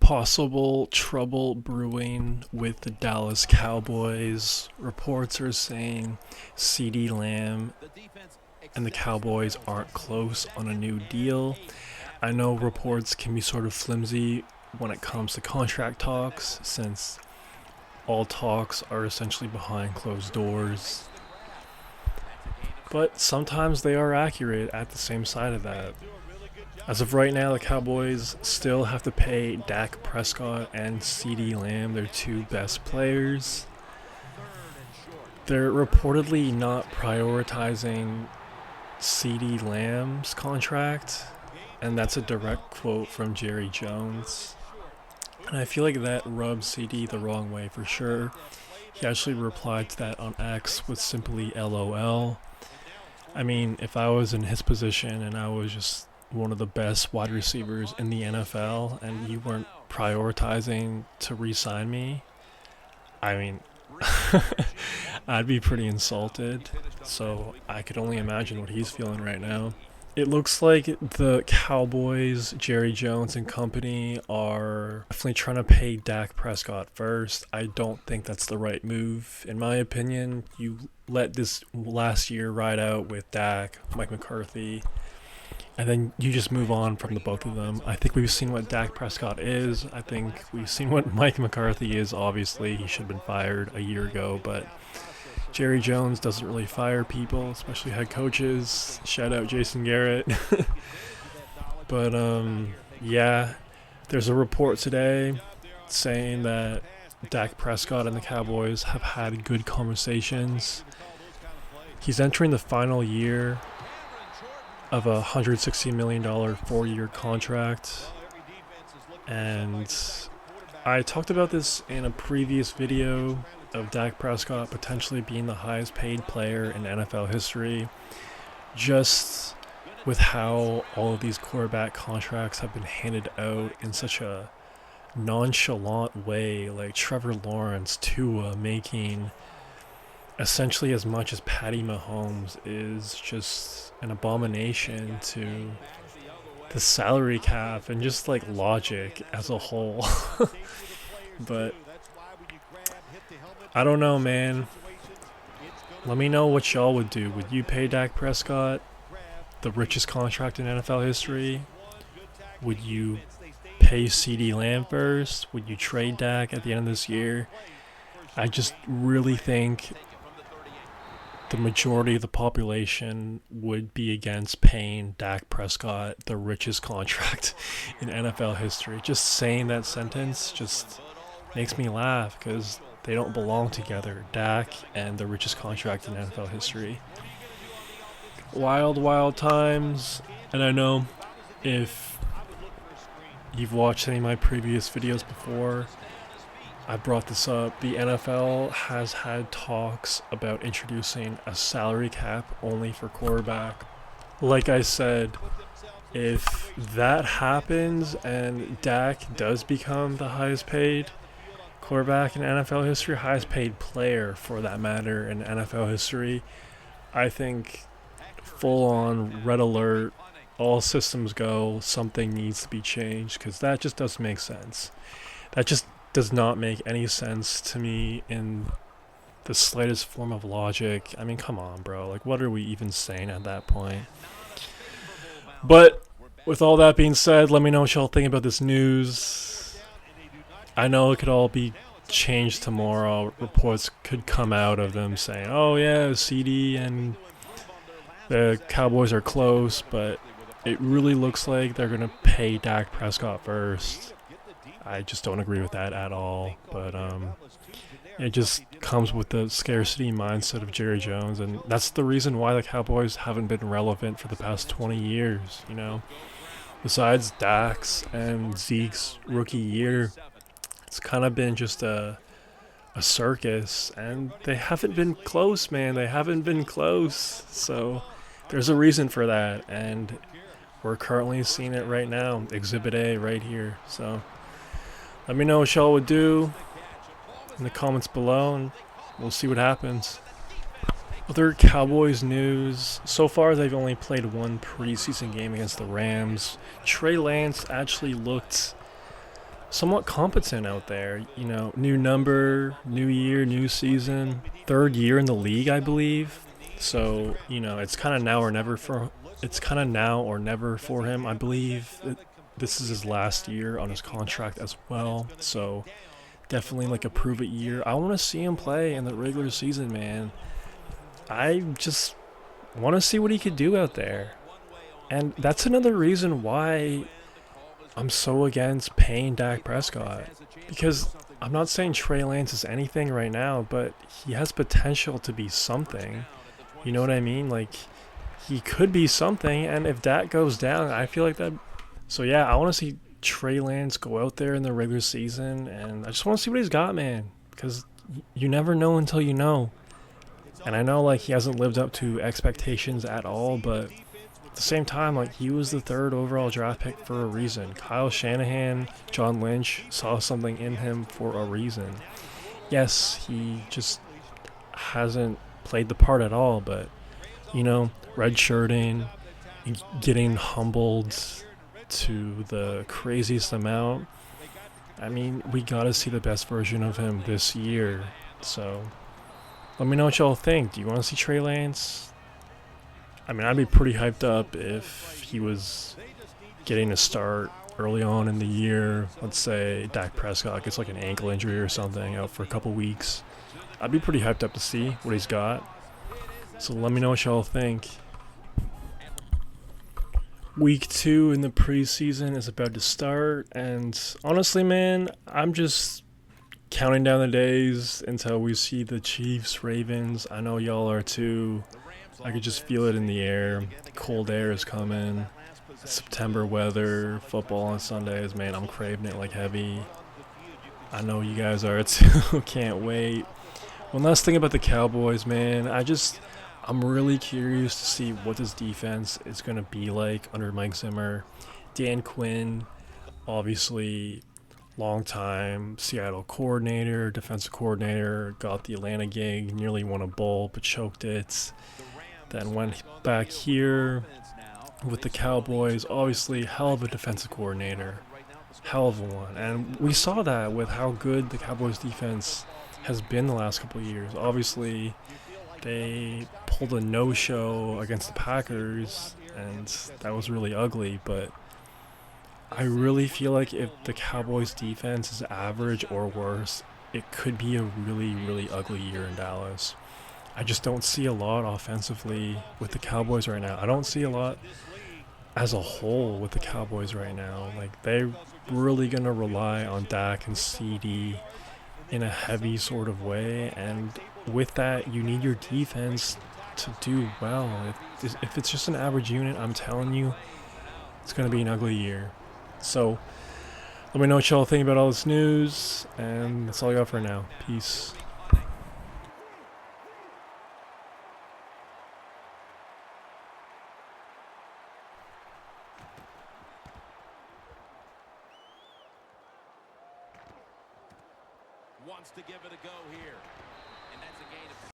Possible trouble brewing with the Dallas Cowboys. Reports are saying CeeDee Lamb and the Cowboys aren't close on a new deal. I know reports can be sort of flimsy when it comes to contract talks, since all talks are essentially behind closed doors. But sometimes they are accurate at the same side of that. As of right now, the Cowboys still have to pay Dak Prescott and CeeDee Lamb, their two best players. They're reportedly not prioritizing CeeDee Lamb's contract, and that's a direct quote from Jerry Jones. And I feel like that rubs CeeDee the wrong way for sure. He actually replied to that on X with simply LOL. I mean, if I was in his position and I was just one of the best wide receivers in the NFL and you weren't prioritizing to re-sign me, I mean, I'd be pretty insulted. So I could only imagine what he's feeling right now. It looks like the Cowboys, Jerry Jones and company are definitely trying to pay Dak Prescott first. I don't think that's the right move. In my opinion, you let this last year ride out with Dak, Mike McCarthy, and then you just move on from the both of them. I think we've seen what Dak Prescott is. I think we've seen what Mike McCarthy is. Obviously, he should have been fired a year ago, but Jerry Jones doesn't really fire people, especially head coaches. Shout out Jason Garrett. But, yeah, there's a report today saying that Dak Prescott and the Cowboys have had good conversations. He's entering the final year of a $160 million 4-year contract. And I talked about this in a previous video of Dak Prescott potentially being the highest paid player in NFL history, just with how all of these quarterback contracts have been handed out in such a nonchalant way, like Trevor Lawrence, Tua making essentially as much as Patty Mahomes is just an abomination to the salary cap and just like logic as a whole. But I don't know, man. Let me know what y'all would do. Would you pay Dak Prescott the richest contract in NFL history? Would you pay CeeDee Lamb first? Would you trade Dak at the end of this year? I just really think the majority of the population would be against paying Dak Prescott the richest contract in NFL history. Just saying that sentence just makes me laugh because they don't belong together. Dak and the richest contract in NFL history. Wild, wild times. And I know if you've watched any of my previous videos before, I brought this up. The NFL has had talks about introducing a salary cap only for quarterback. Like I said, if that happens and Dak does become the highest paid quarterback in NFL history, highest paid player for that matter in NFL history, I think full on red alert, all systems go, something needs to be changed, because that just doesn't make sense. That just does not make any sense to me in the slightest form of logic. I mean, come on, bro. Like, what are we even saying at that point? But with all that being said, let me know what y'all think about this news. I know it could all be changed tomorrow. Reports could come out of them saying, oh yeah, CeeDee and the Cowboys are close, but it really looks like they're going to pay Dak Prescott first. I just don't agree with that at all, but it just comes with the scarcity mindset of Jerry Jones, and that's the reason why the Cowboys haven't been relevant for the past 20 years, you know. Besides Dak's and Zeke's rookie year, it's kind of been just a circus, and they haven't been close, man. They haven't been close, so there's a reason for that, and we're currently seeing it right now. Exhibit A right here, so let me know what y'all would do in the comments below, and we'll see what happens. Other Cowboys news. So far, they've only played one preseason game against the Rams. Trey Lance actually looked somewhat competent out there. You know, new number, new year, new season, third year in the league, I believe. So you know, it's kind of now or never for. It's kind of now or never for him. I believe this is his last year on his contract as well. So definitely like a prove it year. I want to see him play in the regular season, man. I just want to see what he could do out there. And that's another reason why I'm so against paying Dak Prescott. Because I'm not saying Trey Lance is anything right now, but he has potential to be something. You know what I mean? Like, he could be something, and if Dak goes down, I feel like that. So, yeah, I want to see Trey Lance go out there in the regular season, and I just want to see what he's got, man. Because you never know until you know. And I know, like, he hasn't lived up to expectations at all, but at the same time, like, he was the third overall draft pick for a reason. Kyle Shanahan, John Lynch saw something in him for a reason. Yes, he just hasn't played the part at all, but, you know, redshirting, getting humbled to the craziest amount. I mean, we gotta see the best version of him this year. So, let me know what y'all think. Do you want to see Trey Lance? I mean, I'd be pretty hyped up if he was getting a start early on in the year. Let's say Dak Prescott gets like an ankle injury or something, out for a couple weeks. I'd be pretty hyped up to see what he's got. So let me know what y'all think. Week 2 in the preseason is about to start, and honestly, man, I'm just counting down the days until we see the Chiefs, Ravens. I know y'all are too. I could just feel it in the air. The cold air is coming. September weather, football on Sundays, man, I'm craving it like heavy. I know you guys are too. Can't wait. One last thing about the Cowboys, man. I'm really curious to see what this defense is going to be like under Mike Zimmer. Dan Quinn, obviously, long-time Seattle coordinator, defensive coordinator, got the Atlanta gig, nearly won a bowl, but choked it. Then went back here with the Cowboys, obviously, hell of a defensive coordinator. Hell of a one. And we saw that with how good the Cowboys defense has been the last couple of years. Obviously, they pulled a no-show against the Packers, and that was really ugly, but I really feel like if the Cowboys defense is average or worse, it could be a really, really ugly year in Dallas. I just don't see a lot offensively with the Cowboys right now. I don't see a lot as a whole with the Cowboys right now. Like, they're really going to rely on Dak and Ceeddee in a heavy sort of way, and with that, you need your defense to do well. If it's just an average unit, I'm telling you, it's going to be an ugly year. So, let me know what y'all think about all this news, and that's all I got for now. Peace. Wants to give it a go here. And that's a gain of